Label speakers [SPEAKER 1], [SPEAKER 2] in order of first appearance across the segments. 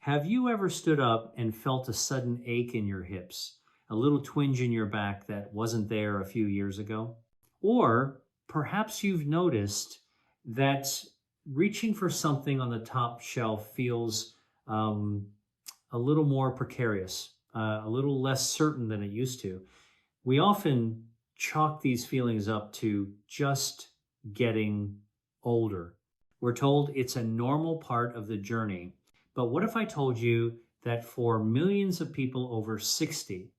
[SPEAKER 1] Have you ever stood up and felt a sudden ache in your hips, a little twinge in your back that wasn't there a few years ago? Or perhaps you've noticed that reaching for something on the top shelf feels a little more precarious, a little less certain than it used to. We often chalk these feelings up to just getting older. We're told it's a normal part of the journey. But what if I told you that for millions of people over 60,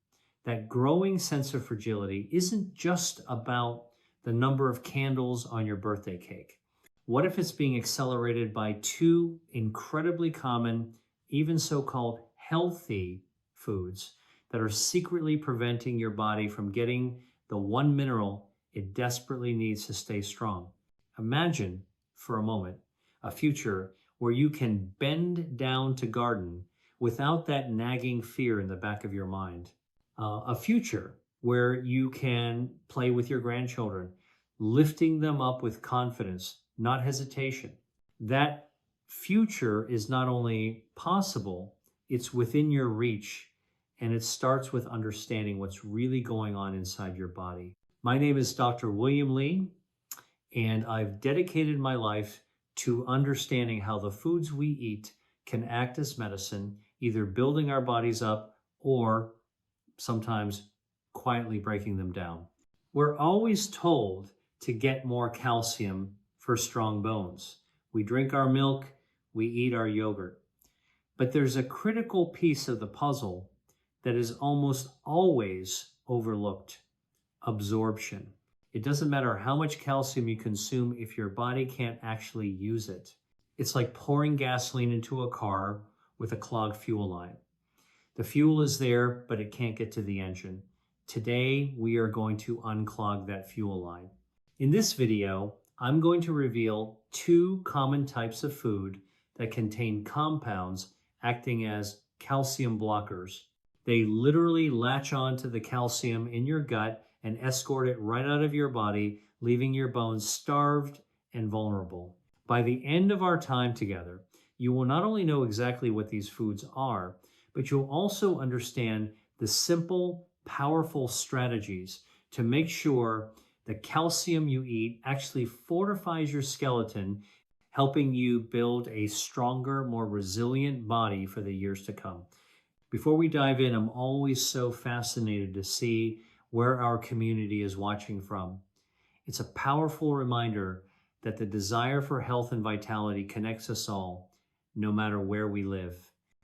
[SPEAKER 1] that growing sense of fragility isn't just about the number of candles on your birthday cake? What if it's being accelerated by two incredibly common, even so-called healthy foods that are secretly preventing your body from getting the one mineral it desperately needs to stay strong? Imagine for a moment a future where you can bend down to garden without that nagging fear in the back of your mind. A future where you can play with your grandchildren, lifting them up with confidence, not hesitation. That future is not only possible, it's within your reach, and it starts with understanding what's really going on inside your body. My name is Dr. William Lee, and I've dedicated my life to understanding how the foods we eat can act as medicine, either building our bodies up or sometimes quietly breaking them down. We're always told to get more calcium for strong bones. We drink our milk, we eat our yogurt. But there's a critical piece of the puzzle that is almost always overlooked: absorption. It doesn't matter how much calcium you consume if your body can't actually use it. It's like pouring gasoline into a car with a clogged fuel line. The fuel is there, but it can't get to the engine. Today, we are going to unclog that fuel line. In this video, I'm going to reveal two common types of food that contain compounds acting as calcium blockers. They literally latch on to the calcium in your gut and escort it right out of your body, leaving your bones starved and vulnerable. By the end of our time together, you will not only know exactly what these foods are, but you'll also understand the simple, powerful strategies to make sure the calcium you eat actually fortifies your skeleton, helping you build a stronger, more resilient body for the years to come. Before we dive in, I'm always so fascinated to see where our community is watching from. It's a powerful reminder that the desire for health and vitality connects us all, no matter where we live.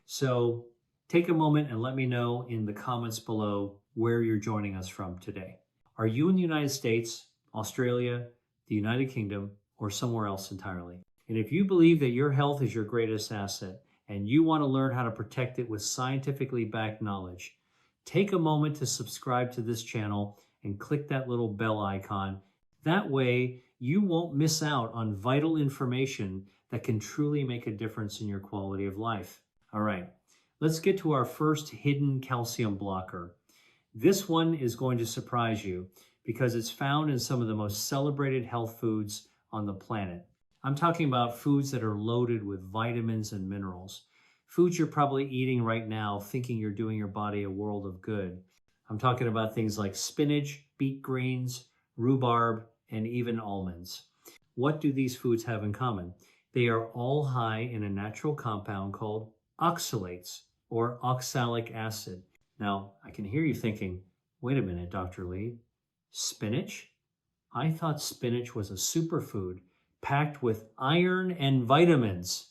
[SPEAKER 1] So take a moment and let me know in the comments below where you're joining us from today. Are you in the United States, Australia, the United Kingdom, or somewhere else entirely? And if you believe that your health is your greatest asset and you want to learn how to protect it with scientifically backed knowledge, take a moment to subscribe to this channel and click that little bell icon. That way, you won't miss out on vital information that can truly make a difference in your quality of life. All right, let's get to our first hidden calcium blocker. This one is going to surprise you because it's found in some of the most celebrated health foods on the planet. I'm talking about foods that are loaded with vitamins and minerals. Foods you're probably eating right now thinking you're doing your body a world of good. I'm talking about things like spinach, beet greens, rhubarb, and even almonds. What do these foods have in common? They are all high in a natural compound called oxalates, or oxalic acid. Now, I can hear you thinking, wait a minute, Dr. Lee, spinach? I thought spinach was a superfood packed with iron and vitamins.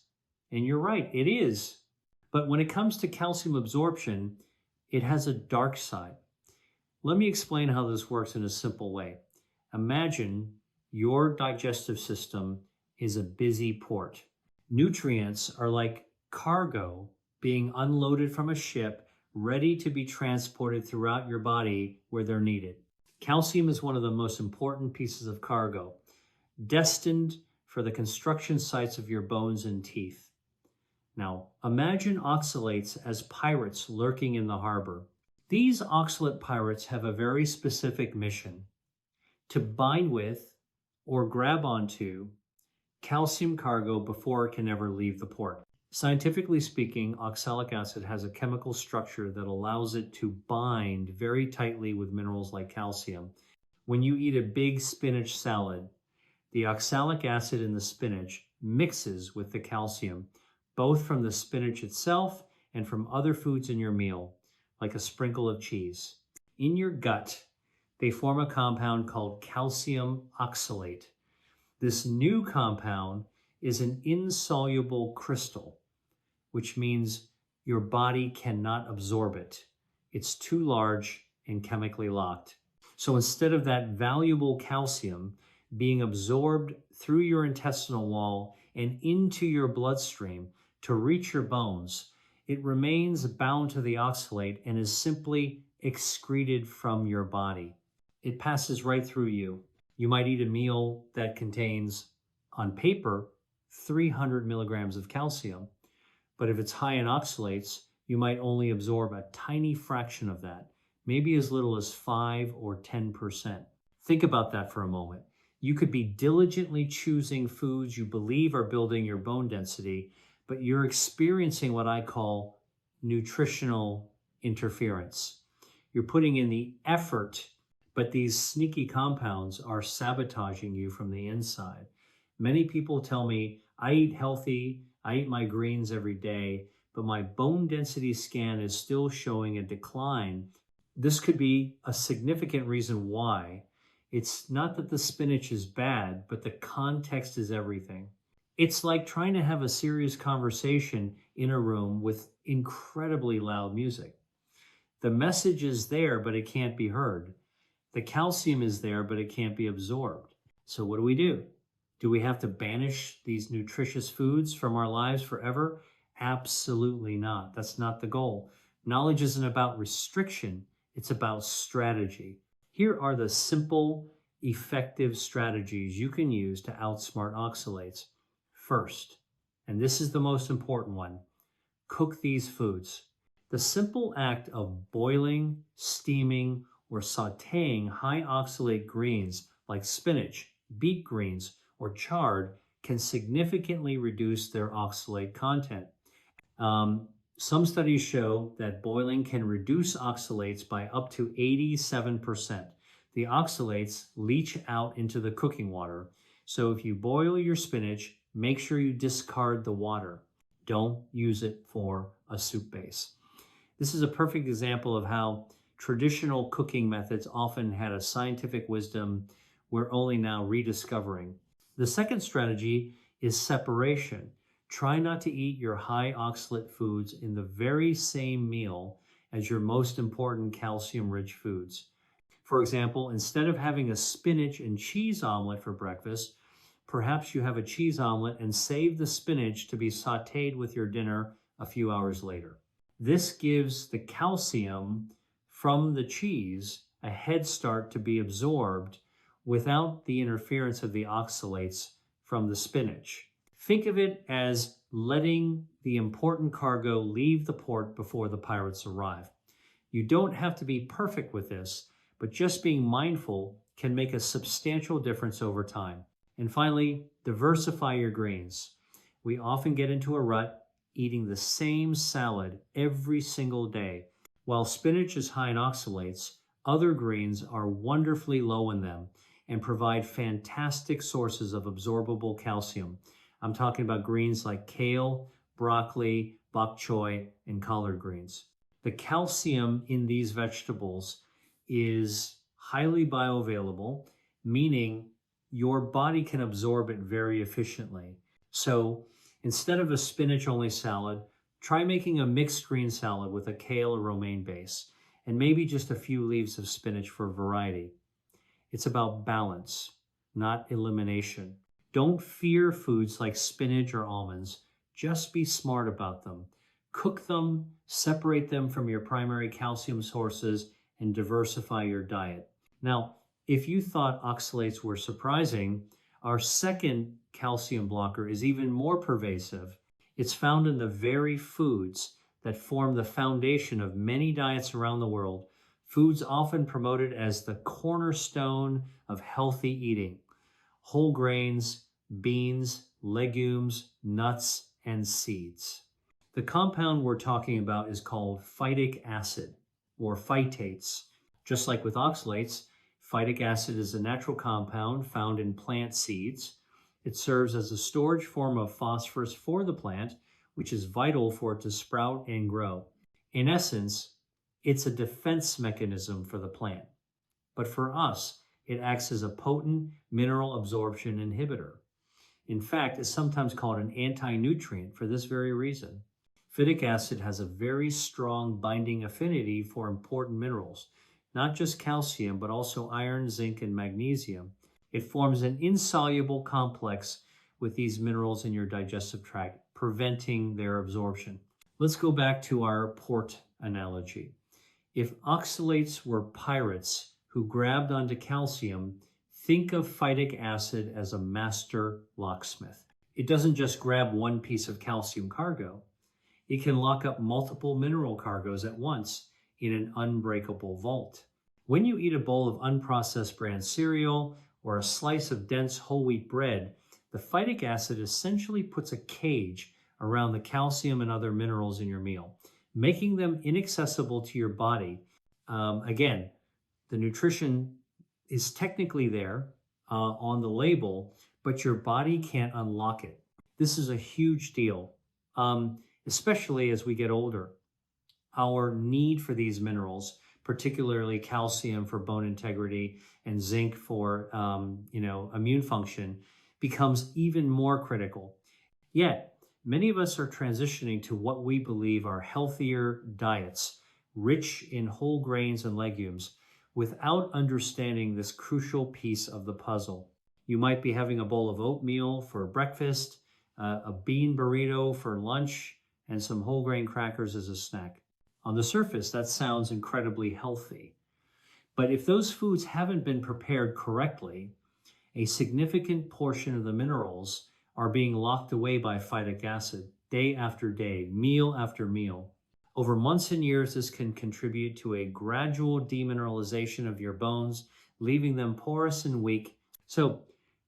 [SPEAKER 1] And you're right, it is. But when it comes to calcium absorption, it has a dark side. Let me explain how this works in a simple way. Imagine your digestive system is a busy port. Nutrients are like cargo being unloaded from a ship, ready to be transported throughout your body where they're needed. Calcium is one of the most important pieces of cargo, destined for the construction sites of your bones and teeth. Now, imagine oxalates as pirates lurking in the harbor. These oxalate pirates have a very specific mission: to bind with or grab onto calcium cargo before it can ever leave the port. Scientifically speaking, oxalic acid has a chemical structure that allows it to bind very tightly with minerals like calcium. When you eat a big spinach salad, the oxalic acid in the spinach mixes with the calcium, both from the spinach itself and from other foods in your meal, like a sprinkle of cheese. In your gut, they form a compound called calcium oxalate. This new compound is an insoluble crystal, which means your body cannot absorb it. It's too large and chemically locked. So instead of that valuable calcium being absorbed through your intestinal wall and into your bloodstream to reach your bones, it remains bound to the oxalate and is simply excreted from your body. It passes right through you. You might eat a meal that contains, on paper, 300 milligrams of calcium, but if it's high in oxalates, you might only absorb a tiny fraction of that, maybe as little as 5 or 10%. Think about that for a moment. You could be diligently choosing foods you believe are building your bone density, but you're experiencing what I call nutritional interference. You're putting in the effort, but these sneaky compounds are sabotaging you from the inside. Many people tell me, I eat healthy, I eat my greens every day, but my bone density scan is still showing a decline. This could be a significant reason why. It's not that the spinach is bad, but the context is everything. It's like trying to have a serious conversation in a room with incredibly loud music. The message is there, but it can't be heard. The calcium is there, but it can't be absorbed. So what do? Do we have to banish these nutritious foods from our lives forever? Absolutely not. That's not the goal. Knowledge isn't about restriction. It's about strategy. Here are the simple, effective strategies you can use to outsmart oxalates. First, and this is the most important one, cook these foods. The simple act of boiling, steaming, or sauteing high oxalate greens like spinach, beet greens, or chard can significantly reduce their oxalate content. Some studies show that boiling can reduce oxalates by up to 87%. The oxalates leach out into the cooking water. So if you boil your spinach, make sure you discard the water. Don't use it for a soup base. This is a perfect example of how traditional cooking methods often had a scientific wisdom we're only now rediscovering. The second strategy is separation. Try not to eat your high oxalate foods in the very same meal as your most important calcium-rich foods. For example, instead of having a spinach and cheese omelet for breakfast, perhaps you have a cheese omelet and save the spinach to be sauteed with your dinner a few hours later. This gives the calcium from the cheese a head start to be absorbed without the interference of the oxalates from the spinach. Think of it as letting the important cargo leave the port before the pirates arrive. You don't have to be perfect with this, but just being mindful can make a substantial difference over time. And finally, diversify your greens. We often get into a rut eating the same salad every single day. While spinach is high in oxalates, other greens are wonderfully low in them and provide fantastic sources of absorbable calcium. I'm talking about greens like kale, broccoli, bok choy, and collard greens. The calcium in these vegetables is highly bioavailable, meaning your body can absorb it very efficiently. So instead of a spinach-only salad, try making a mixed green salad with a kale or romaine base, and maybe just a few leaves of spinach for variety. It's about balance, not elimination. Don't fear foods like spinach or almonds. Just be smart about them. Cook them, separate them from your primary calcium sources, and diversify your diet. Now, if you thought oxalates were surprising, our second calcium blocker is even more pervasive. It's found in the very foods that form the foundation of many diets around the world, foods often promoted as the cornerstone of healthy eating. Whole grains, beans, legumes, nuts, and seeds. The compound we're talking about is called phytic acid, or phytates. Just like with oxalates, phytic acid is a natural compound found in plant seeds. It serves as a storage form of phosphorus for the plant, which is vital for it to sprout and grow. In essence, it's a defense mechanism for the plant. But for us, it acts as a potent mineral absorption inhibitor. In fact, it's sometimes called an anti-nutrient for this very reason. Phytic acid has a very strong binding affinity for important minerals, not just calcium, but also iron, zinc, and magnesium. It forms an insoluble complex with these minerals in your digestive tract, preventing their absorption. Let's go back to our port analogy. If oxalates were pirates who grabbed onto calcium, think of phytic acid as a master locksmith. It doesn't just grab one piece of calcium cargo. It can lock up multiple mineral cargoes at once in an unbreakable vault. When you eat a bowl of unprocessed bran cereal or a slice of dense whole wheat bread, the phytic acid essentially puts a cage around the calcium and other minerals in your meal, making them inaccessible to your body. Again, the nutrition is technically there on the label, but your body can't unlock it. This is a huge deal, especially as we get older. Our need for these minerals, particularly calcium for bone integrity and zinc for immune function, becomes even more critical. Yet, many of us are transitioning to what we believe are healthier diets, rich in whole grains and legumes, without understanding this crucial piece of the puzzle. You might be having a bowl of oatmeal for breakfast, a bean burrito for lunch, and some whole grain crackers as a snack. On the surface, that sounds incredibly healthy. But if those foods haven't been prepared correctly, a significant portion of the minerals are being locked away by phytic acid day after day, meal after meal. Over months and years, this can contribute to a gradual demineralization of your bones, leaving them porous and weak. So,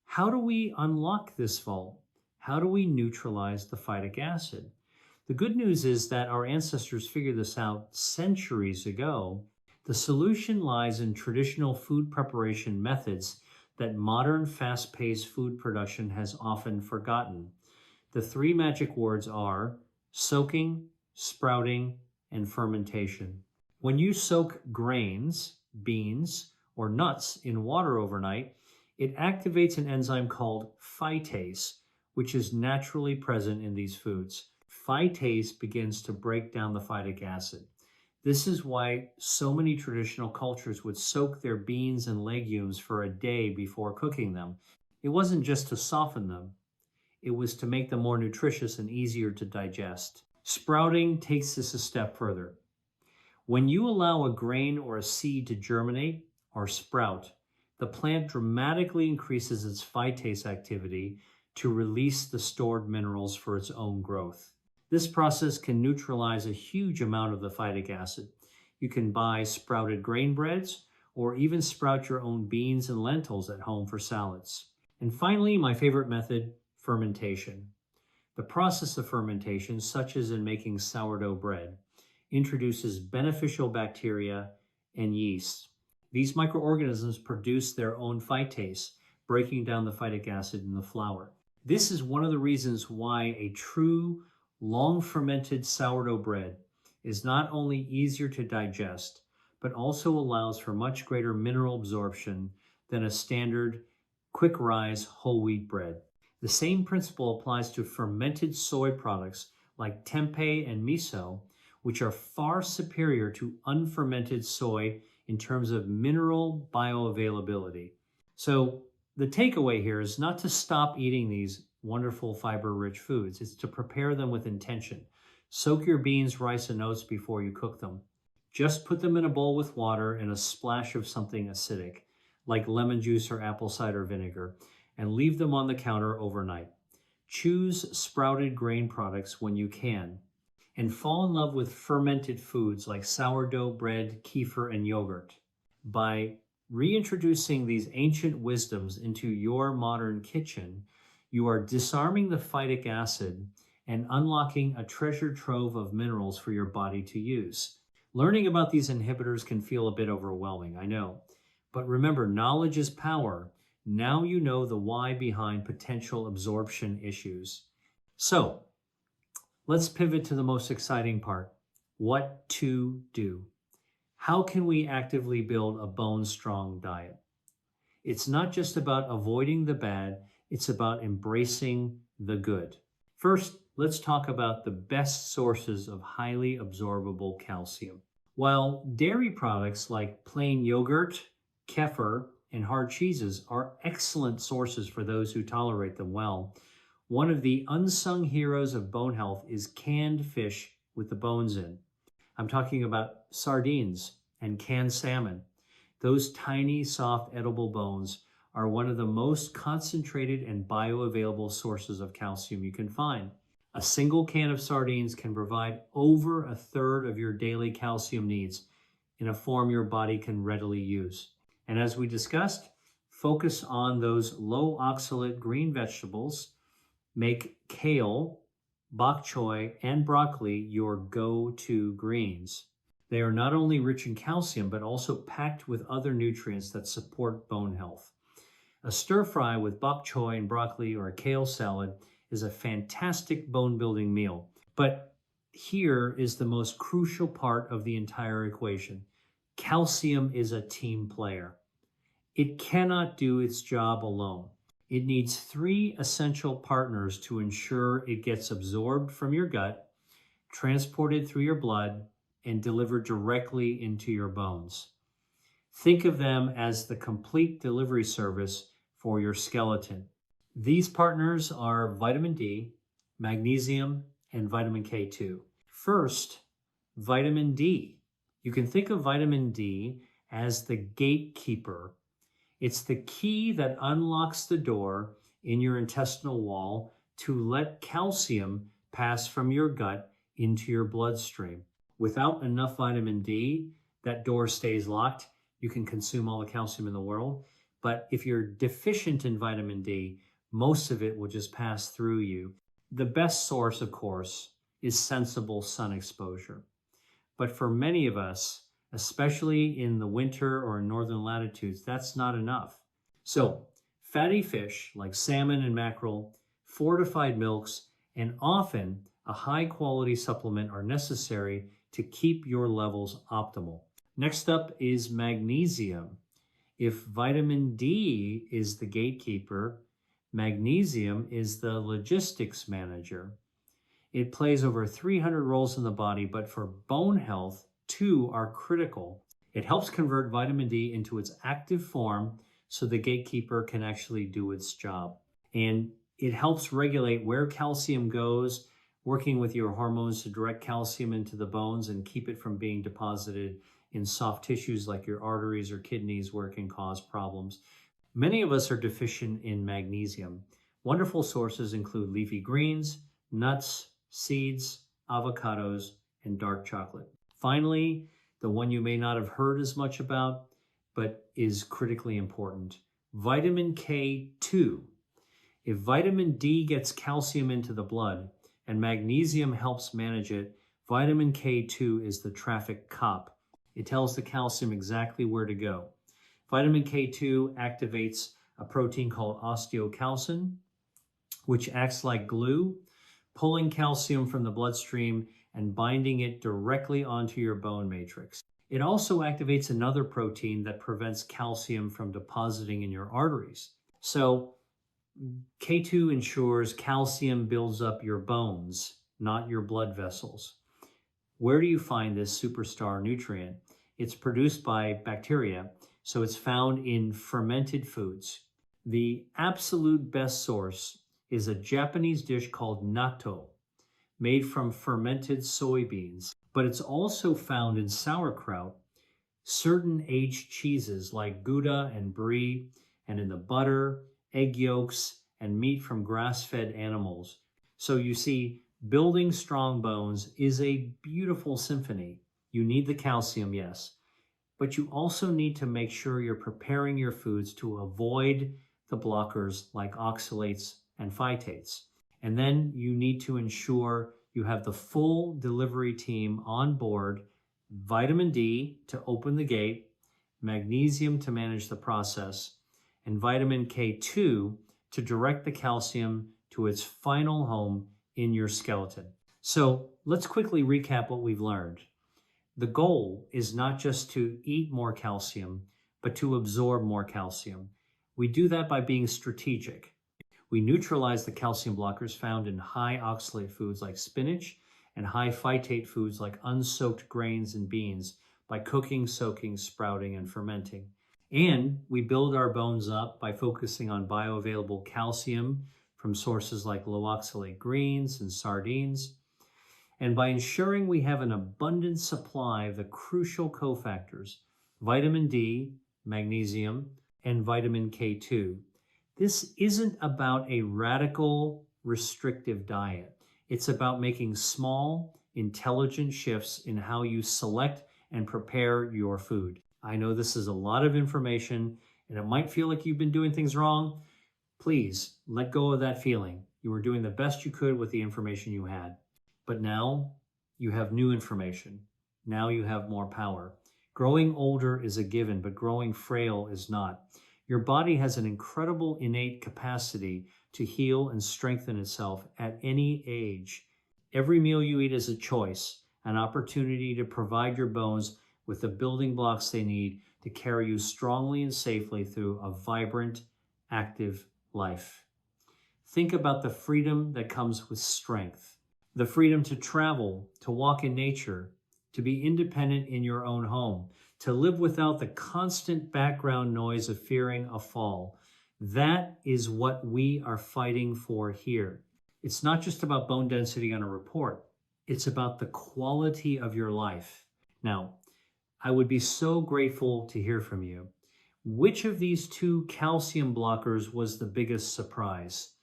[SPEAKER 1] how do we unlock this vault? How do we neutralize the phytic acid? The good news is that our ancestors figured this out centuries ago. The solution lies in traditional food preparation methods that modern fast-paced food production has often forgotten. The three magic words are soaking, sprouting, and fermentation. When you soak grains, beans, or nuts in water overnight, it activates an enzyme called phytase, which is naturally present in these foods. Phytase begins to break down the phytic acid. This is why so many traditional cultures would soak their beans and legumes for a day before cooking them. It wasn't just to soften them. It was to make them more nutritious and easier to digest. Sprouting takes this a step further. When you allow a grain or a seed to germinate or sprout, the plant dramatically increases its phytase activity to release the stored minerals for its own growth. This process can neutralize a huge amount of the phytic acid. You can buy sprouted grain breads or even sprout your own beans and lentils at home for salads. And finally, my favorite method, fermentation. The process of fermentation, such as in making sourdough bread, introduces beneficial bacteria and yeast. These microorganisms produce their own phytase, breaking down the phytic acid in the flour. This is one of the reasons why a true long fermented sourdough bread is not only easier to digest, but also allows for much greater mineral absorption than a standard quick rise whole wheat bread. The same principle applies to fermented soy products like tempeh and miso, which are far superior to unfermented soy in terms of mineral bioavailability. So the takeaway here is not to stop eating these wonderful fiber-rich foods. It's to prepare them with intention. Soak your beans, rice, and oats before you cook them. Just put them in a bowl with water and a splash of something acidic, like lemon juice or apple cider vinegar, and leave them on the counter overnight. Choose sprouted grain products when you can, and fall in love with fermented foods like sourdough bread, kefir, and yogurt. By reintroducing these ancient wisdoms into your modern kitchen, you are disarming the phytic acid and unlocking a treasure trove of minerals for your body to use. Learning about these inhibitors can feel a bit overwhelming, I know. But remember, knowledge is power. Now you know the why behind potential absorption issues. So, let's pivot to the most exciting part. What to do. How can we actively build a bone-strong diet? It's not just about avoiding the bad, it's about embracing the good. First, let's talk about the best sources of highly absorbable calcium. While dairy products like plain yogurt, kefir, and hard cheeses are excellent sources for those who tolerate them well, one of the unsung heroes of bone health is canned fish with the bones in. I'm talking about sardines and canned salmon. Those tiny, soft, edible bones are one of the most concentrated and bioavailable sources of calcium you can find. A single can of sardines can provide over a third of your daily calcium needs in a form your body can readily use. And as we discussed, focus on those low oxalate green vegetables. Make kale, bok choy, and broccoli your go-to greens. They are not only rich in calcium, but also packed with other nutrients that support bone health. A stir fry with bok choy and broccoli or a kale salad is a fantastic bone-building meal. But here is the most crucial part of the entire equation. Calcium is a team player. It cannot do its job alone. It needs 3 essential partners to ensure it gets absorbed from your gut, transported through your blood, and delivered directly into your bones. Think of them as the complete delivery service for your skeleton. These partners are vitamin D, magnesium, and vitamin K2. First, vitamin D. You can think of vitamin D as the gatekeeper. It's the key that unlocks the door in your intestinal wall to let calcium pass from your gut into your bloodstream. Without enough vitamin D, that door stays locked. You can consume all the calcium in the world. But if you're deficient in vitamin D, most of it will just pass through you. The best source, of course, is sensible sun exposure. But for many of us, especially in the winter or in northern latitudes, that's not enough. So fatty fish like salmon and mackerel, fortified milks, and often a high quality supplement are necessary to keep your levels optimal. Next up is magnesium. If vitamin D is the gatekeeper, magnesium is the logistics manager. It plays over 300 roles in the body, but for bone health, 2 are critical. It helps convert vitamin D into its active form so the gatekeeper can actually do its job. And it helps regulate where calcium goes, working with your hormones to direct calcium into the bones and keep it from being deposited in soft tissues like your arteries or kidneys where it can cause problems. Many of us are deficient in magnesium. Wonderful sources include leafy greens, nuts, seeds, avocados, and dark chocolate. Finally, the one you may not have heard as much about, but is critically important, vitamin K2. If vitamin D gets calcium into the blood and magnesium helps manage it, vitamin K2 is the traffic cop. It tells the calcium exactly where to go. Vitamin K2 activates a protein called osteocalcin, which acts like glue, pulling calcium from the bloodstream and binding it directly onto your bone matrix. It also activates another protein that prevents calcium from depositing in your arteries. So K2 ensures calcium builds up your bones, not your blood vessels. Where do you find this superstar nutrient? It's produced by bacteria, so it's found in fermented foods. The absolute best source is a Japanese dish called natto, made from fermented soybeans, but it's also found in sauerkraut, certain aged cheeses like Gouda and Brie, and in the butter, egg yolks, and meat from grass-fed animals. So you see, building strong bones is a beautiful symphony. You need the calcium, yes, but you also need to make sure you're preparing your foods to avoid the blockers like oxalates and phytates. And then you need to ensure you have the full delivery team on board, vitamin D to open the gate, magnesium to manage the process, and vitamin K2 to direct the calcium to its final home in your skeleton. So let's quickly recap what we've learned. The goal is not just to eat more calcium, but to absorb more calcium. We do that by being strategic. We neutralize the calcium blockers found in high oxalate foods like spinach and high phytate foods like unsoaked grains and beans by cooking, soaking, sprouting, and fermenting. And we build our bones up by focusing on bioavailable calcium from sources like low-oxalate greens and sardines, and by ensuring we have an abundant supply of the crucial cofactors, vitamin D, magnesium, and vitamin K2. This isn't about a radical, restrictive diet. It's about making small, intelligent shifts in how you select and prepare your food. I know this is a lot of information, and it might feel like you've been doing things wrong. Please let go of that feeling. You were doing the best you could with the information you had. But now you have new information. Now you have more power. Growing older is a given, but growing frail is not. Your body has an incredible innate capacity to heal and strengthen itself at any age. Every meal you eat is a choice, an opportunity to provide your bones with the building blocks they need to carry you strongly and safely through a vibrant, active life. Think about the freedom that comes with strength, the freedom to travel, to walk in nature, to be independent in your own home, to live without the constant background noise of fearing a fall. That is what we are fighting for here. It's not just about bone density on a report. It's about the quality of your life. Now, I would be so grateful to hear from you. Which of these two calcium blockers was the biggest surprise?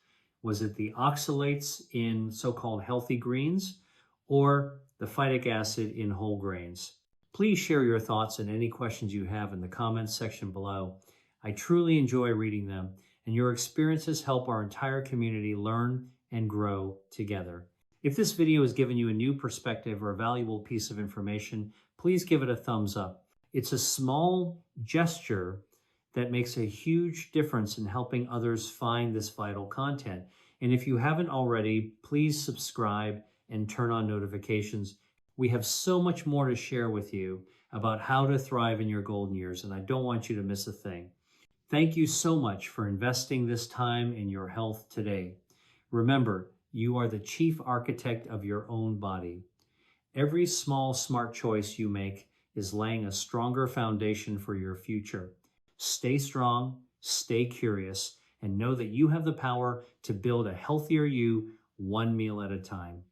[SPEAKER 1] Was it the oxalates in so-called healthy greens or the phytic acid in whole grains? Please share your thoughts and any questions you have in the comments section below. I truly enjoy reading them, and your experiences help our entire community learn and grow together. If this video has given you a new perspective or a valuable piece of information, please give it a thumbs up. It's a small gesture that makes a huge difference in helping others find this vital content. And if you haven't already, please subscribe and turn on notifications. We have so much more to share with you about how to thrive in your golden years, and I don't want you to miss a thing. Thank you so much for investing this time in your health today. Remember, you are the chief architect of your own body. Every small, smart choice you make is laying a stronger foundation for your future. Stay strong, stay curious, and know that you have the power to build a healthier you one meal at a time.